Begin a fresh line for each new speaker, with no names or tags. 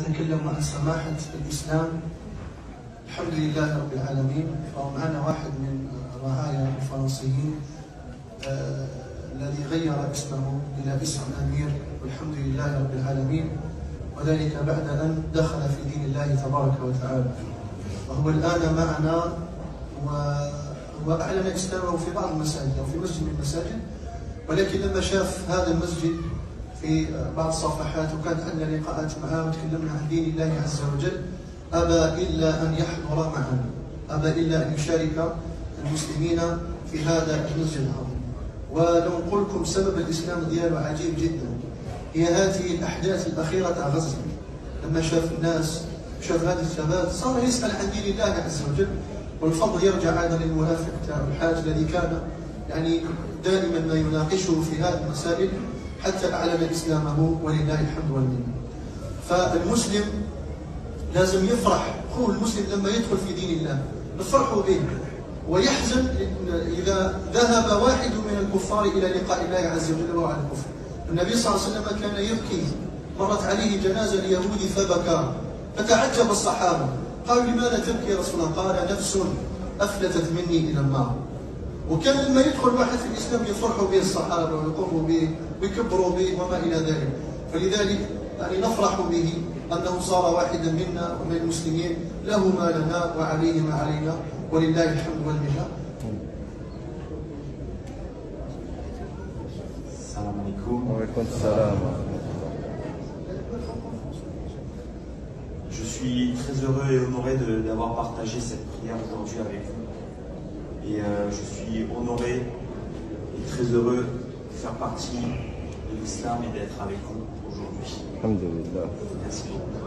سنتكلم عن سماحة الإسلام. الحمد لله رب العالمين. ومعنا واحد من رعايا الفرنسيين الذي غير اسمه إلى اسم أمير، والحمد لله رب العالمين، وذلك بعد أن دخل في دين الله تبارك وتعالى، وهو الآن معنا وأعلن إسلامه في بعض المساجد أو في مسجد من المساجد، ولكن لما شاف هذا المسجد في بعض الصفحات وكانت عندنا لقاءات معه وتكلمنا عن دين الله عز وجل، أبى إلا أن يحضر معنا، أبى إلا أن يشارك المسلمين في هذا المسجد العظيم. ولو نقول لكم سبب الإسلام دياله عجيب جدا، هي هذه الأحداث الأخيرة تاع غزة. لما شاف الناس، شاف هذا الشباب، صار يسأل عن دين الله عز وجل، والفضل يرجع أيضا للمنافق تاع الحاج الذي كان يعني دائما ما يناقشه في هذه المسائل حتى أعلن إسلامه، ولله الحمد والمنة. فالمسلم لازم يفرح، هو المسلم لما يدخل في دين الله نفرح به، ويحزن إذا ذهب واحد من الكفار إلى لقاء الله عز وجل وهو على الكفر. النبي صلى الله عليه وسلم كان يبكي، مرت عليه جنازة اليهودي فبكى، فتعجب الصحابة، قالوا لماذا تبكي يا رسول الله؟ قال نفس أفلتت مني إلى النار. وكان لما يدخل واحد في الإسلام يفرحوا به الصحابة ويقروا به ويكبروا به وما إلى ذلك. فلذلك يعني نفرح به أنه صار واحدا منا ومن المسلمين، له ما لنا وعليه ما علينا، ولله الحمد والمنة.
Salam alaikum. Je suis très heureux et honoré d'avoir partagé cette prière aujourd'hui avec vous. Et je suis honoré et très heureux de faire partie de l'islam et d'être avec vous aujourd'hui.
Alhamdulillah.
Merci beaucoup.